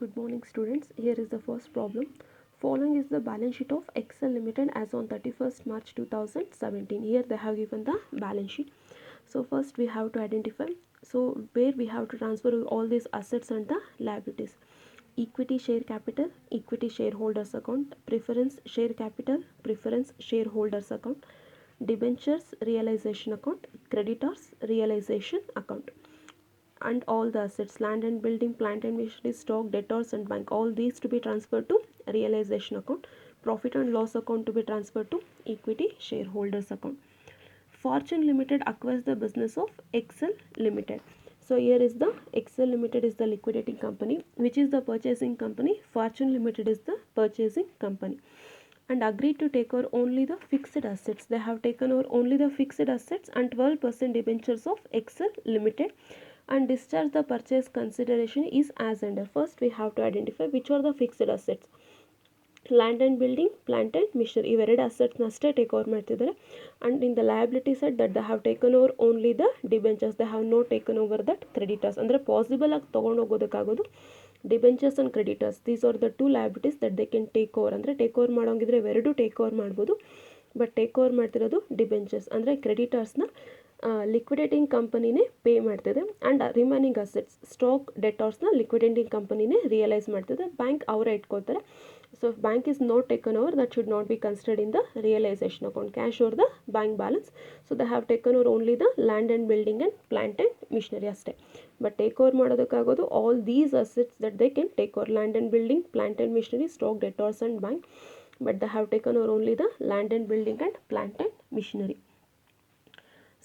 Good morning students. Here is the first problem. Following is the balance sheet of Excel Limited as on 31st March 2017. Here they have given the balance sheet. So first we have to identify. So where we have to transfer all these assets and the liabilities. Equity share capital, equity shareholders account, preference share capital, preference shareholders account, debentures realization account, creditors realization account, and all the assets, land and building, plant and machinery, stock, debtors and bank, all these to be transferred to realization account. Profit and loss account to be transferred to equity shareholders account. Fortune Limited acquires the business of Excel Limited. So here is the Excel Limited is the liquidating company, which is the purchasing company. Fortune Limited is the purchasing company, and agreed to take over only the fixed assets. They have taken over only the fixed assets and 12% debentures of Excel Limited, and discharge the purchase consideration is as under. First we have to identify which are the fixed assets. Land and building, plant and machinery, ಇವೆರಡು ಅಸೆಟ್ಸ್ನ ಅಷ್ಟೇ take over ಮಾಡ್ತಿದ್ದಾರೆ. And in the liability side that they have taken over only the debentures, they have not taken over that creditors. ಅಂದರೆ possible ಆಗಿ ತೊಗೊಂಡೋಗೋದಕ್ಕಾಗೋದು debentures and creditors. These are the two liabilities that they can take over. ಅಂದರೆ take over ಮಾಡೋಂಗಿದ್ರೆ ಇವೆರಡು take over ಮಾಡ್ಬೋದು, but take over ಮಾಡ್ತಿರೋದು debentures. ಅಂದರೆ ಕ್ರೆಡಿಟರ್ಸ್ನ ಲಿಕ್ವಿಡೇಟಿಂಗ್ ಕಂಪನಿನೇ ಪೇ ಮಾಡ್ತಿದೆ, ಆ್ಯಂಡ್ ರಿಮೈನಿಂಗ್ ಅಸೆಟ್ಸ್ ಸ್ಟಾಕ್ ಡೆಟಾರ್ಸ್ನ ಲಿಕ್ವಿಡೇಟಿಂಗ್ ಕಂಪನಿನೇ ರಿಯಲೈಸ್ ಮಾಡ್ತಿದೆ. ಬ್ಯಾಂಕ್ ಅವರೇ ಇಟ್ಕೋತಾರೆ. So if bank is not taken over, that should not be considered in the realization account. Cash or the bank balance. So they have taken over only the land and building and plant and machinery ಅಷ್ಟೇ. But take over ಮಾಡೋದಕ್ಕಾಗೋದು all these assets that they can take over: land and building, plant and machinery, stock, debtors and bank. But they have taken over only the land and building and plant and machinery.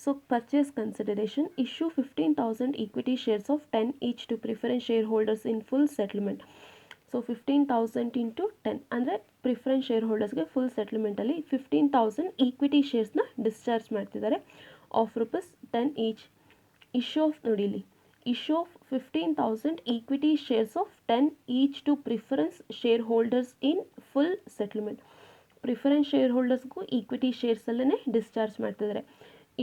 So purchase consideration: issue 15,000 equity shares of 10 each to preference shareholders in full settlement. So 15,000 into 10 ಅಂದರೆ preference share ಹೋಲ್ಡರ್ಸ್ಗೆ full ಸೆಟ್ಲ್ಮೆಂಟಲ್ಲಿ 15,000 equity ಶೇರ್ಸ್ನ discharge ಮಾಡ್ತಿದ್ದಾರೆ of ₹10 each. Issue of ನೋಡಿಲಿ, issue of 15,000 equity shares of 10 each to preference share holders in full settlement. Preference share ಹೋಲ್ಡರ್ಸ್ಗೂ equity ಶೇರ್ಸಲ್ಲೇ discharge ಮಾಡ್ತಿದ್ದಾರೆ.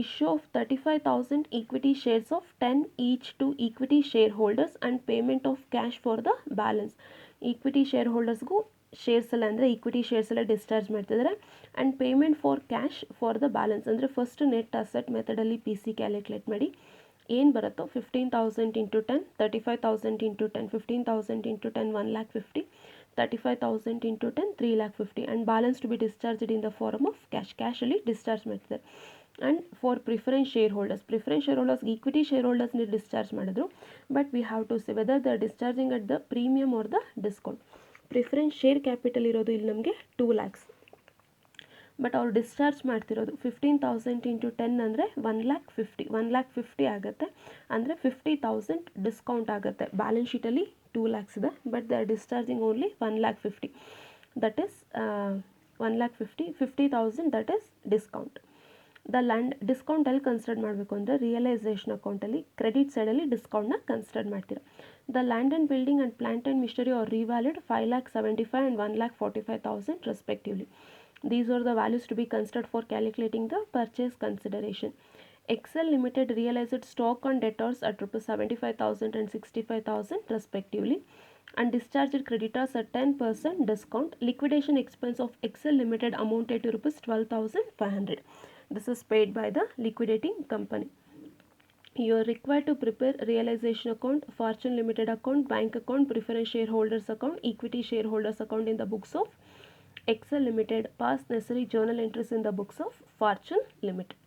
Issue of 35,000 equity shares of 10 each to equity shareholders and payment of cash for the balance. Equity shareholdersಗೂ shares ಎಲ್ಲ ಅಂದರೆ equity shares ಎಲ್ಲ discharge ಮಾಡ್ತಿದ್ದಾರೆ, and payment for cash for the balance. ಅಂದರೆ first net asset ಮೆಥಡಲ್ಲಿ PC calculate ಮಾಡಿ ಏನು ಬರುತ್ತೋ 15,000 into 10, 35,000 into 10, 15,000 into 10 1,50,000, 35,000 into 10 3,50,000, and balance to be discharged in the form of ಕ್ಯಾಶಲ್ಲಿ ಡಿಸ್ಚಾರ್ಜ್ ಮಾಡ್ತಿದ್ದಾರೆ. And for preference share holders equity share ಹೋಲ್ಡರ್ಸ್ನ discharge ಮಾಡಿದ್ರು, but we have to say whether the discharging at the premium are the discount. Preference share capital ಇರೋದು ಇಲ್ಲಿ ನಮಗೆ 2 lakhs, but ಅವ್ರು discharge ಮಾಡ್ತಿರೋದು 15,000 into 10 ಅಂದರೆ 1,50,000 ಆಗುತ್ತೆ. ಅಂದರೆ 50,000 ಡಿಸ್ಕೌಂಟ್ ಆಗುತ್ತೆ. ಬ್ಯಾಲೆನ್ಸ್ ಶೀಟಲ್ಲಿ 2 lakhs ಇದೆ, but they are discharging only 1,50,000. That is 1,50,000, 50,000 that is discount. The land discount ಎಲ್ಲಿ ಕನ್ಸಿಡರ್ ಮಾಡಬೇಕು ಅಂದರೆ ರಿಯಲೈಸೇಷನ್ ಅಕೌಂಟಲ್ಲಿ ಕ್ರೆಡಿಟ್ ಸೈಡಲ್ಲಿ ಡಿಸ್ಕೌಂಟ್ನ ಕನ್ಸಿಡರ್ ಮಾಡ್ತೀರಾ. The land and building and plant and machinery are revalued 5,75,000 and 1,45,000 respectively. These are the values to be considered for calculating the purchase consideration. Excel Limited realized stock on debtors at ₹75,000 and 65,000 respectively, and discharged creditors at 10% discount. Liquidation expense of Excel Limited amounted to ₹12,500. This is paid by the liquidating company. You are required to prepare realization account, Fortune Limited account, bank account, preference shareholders account, equity shareholders account in the books of Excel Limited. Pass necessary journal entries in the books of Fortune Limited.